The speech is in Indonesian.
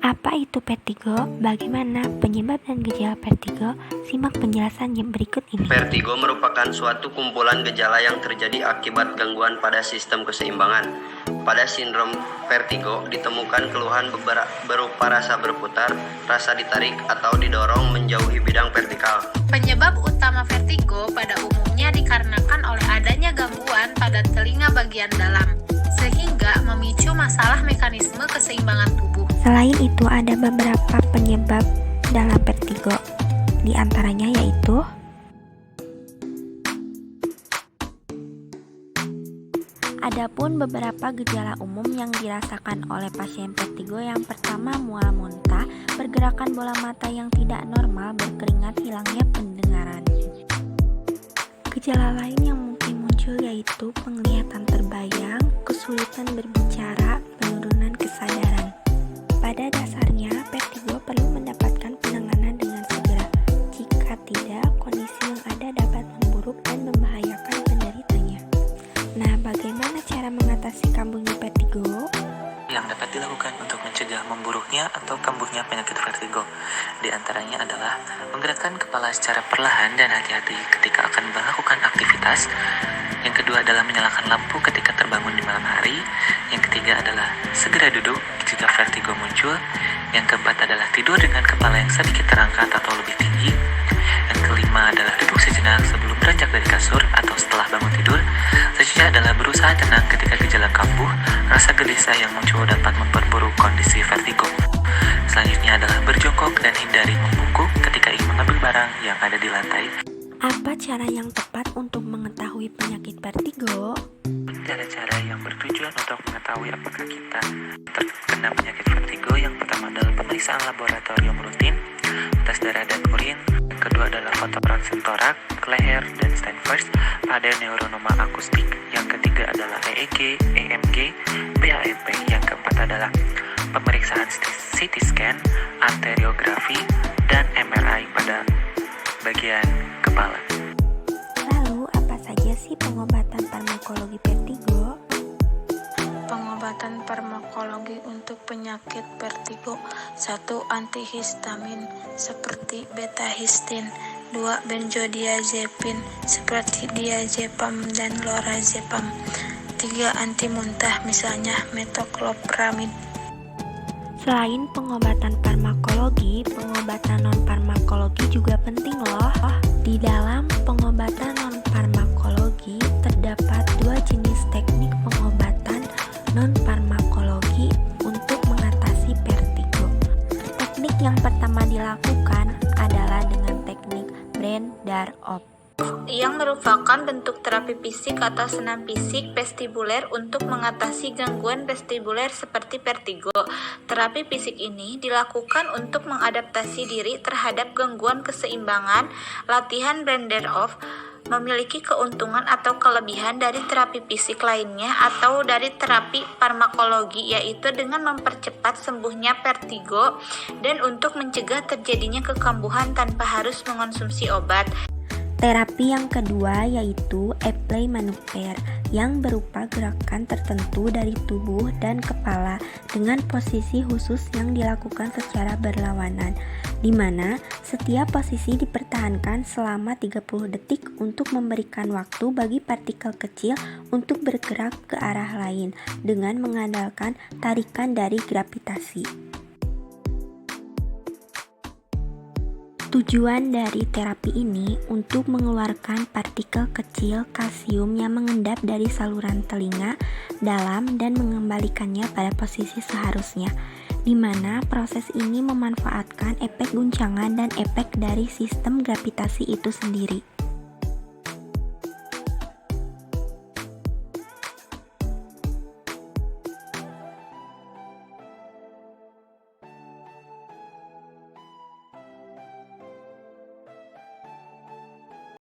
Apa itu vertigo? Bagaimana penyebab dan gejala vertigo? Simak penjelasan yang berikut ini. Vertigo merupakan suatu kumpulan gejala yang terjadi akibat gangguan pada sistem keseimbangan. Pada sindrom vertigo ditemukan keluhan berupa rasa berputar, rasa ditarik atau didorong menjauhi bidang vertikal. Penyebab utama vertigo pada umumnya dikarenakan oleh adanya gangguan pada telinga bagian dalam, sehingga memicu masalah mekanisme keseimbangan tubuh. Selain itu, ada beberapa penyebab dalam vertigo. Di antaranya yaitu adapun beberapa gejala umum yang dirasakan oleh pasien vertigo. Yang pertama, mual muntah, pergerakan bola mata yang tidak normal, berkeringat, hilangnya pendengaran. Gejala lain yang mungkin muncul yaitu penglihatan terbayang, kesulitan berbicara, penurunan kesadaran. Pada dasarnya, vertigo perlu mendapatkan penanganan dengan segera. Jika tidak, kondisi yang ada dapat memburuk dan membahayakan penderitanya. Nah, bagaimana cara mengatasi kambuhnya vertigo? Yang dapat dilakukan untuk mencegah memburuknya atau kambuhnya penyakit vertigo. Di antaranya adalah menggerakkan kepala secara perlahan dan hati-hati ketika akan melakukan aktivitas. Yang kedua adalah menyalakan lampu ketika terbangun di malam hari. Yang ketiga adalah segera duduk jika vertigo muncul. Yang keempat adalah tidur dengan kepala yang sedikit terangkat atau lebih tinggi. Yang kelima adalah duduk sejenak sebelum beranjak dari kasur atau setelah bangun tidur. Selanjutnya adalah berusaha tenang ketika gejala kambuh. Rasa gelisah yang muncul dapat memperburuk kondisi vertigo. Selanjutnya adalah berjongkok dan hindari membungkuk ketika ingin mengambil barang yang ada di lantai. Apa cara yang tepat untuk mengetahui penyakit vertigo? Cara-cara yang bertujuan untuk mengetahui apakah kita terkena penyakit vertigo. Yang pertama adalah pemeriksaan laboratorium rutin, tes darah dan urin. Yang kedua adalah foto ronsen torak, leher, dan stent first pada neuronoma akustik. Yang ketiga adalah EEG, EMG, BAMP. Yang keempat adalah pemeriksaan CT scan, arteriografi, dan MRI pada bagian kepala. Lalu, apa saja sih pengobatan farmakologi vertigo? Pengobatan farmakologi untuk penyakit vertigo: 1. Antihistamin seperti betahistin, 2. Benzodiazepin seperti diazepam dan lorazepam, 3. Anti muntah misalnya metoclopramid. Selain pengobatan farmakologi, pengobatan non-farmakologi juga penting loh. Di dalam pengobatan non-farmakologi terdapat 2 jenis teknik pengobatan non-farmakologi untuk mengatasi vertigo. Teknik yang pertama dilakukan adalah dengan teknik Brand-Daroff, yang merupakan bentuk terapi fisik atau senam fisik vestibuler untuk mengatasi gangguan vestibuler seperti vertigo. Terapi fisik ini dilakukan untuk mengadaptasi diri terhadap gangguan keseimbangan. Latihan Brand-Daroff memiliki keuntungan atau kelebihan dari terapi fisik lainnya atau dari terapi farmakologi, yaitu dengan mempercepat sembuhnya vertigo dan untuk mencegah terjadinya kekambuhan tanpa harus mengonsumsi obat. Terapi yang kedua yaitu Apply Manuver, yang berupa gerakan tertentu dari tubuh dan kepala dengan posisi khusus yang dilakukan secara berlawanan, di mana setiap posisi dipertahankan selama 30 detik untuk memberikan waktu bagi partikel kecil untuk bergerak ke arah lain dengan mengandalkan tarikan dari gravitasi. Tujuan dari terapi ini untuk mengeluarkan partikel kecil kalsium yang mengendap dari saluran telinga dalam dan mengembalikannya pada posisi seharusnya, di mana proses ini memanfaatkan efek guncangan dan efek dari sistem gravitasi itu sendiri.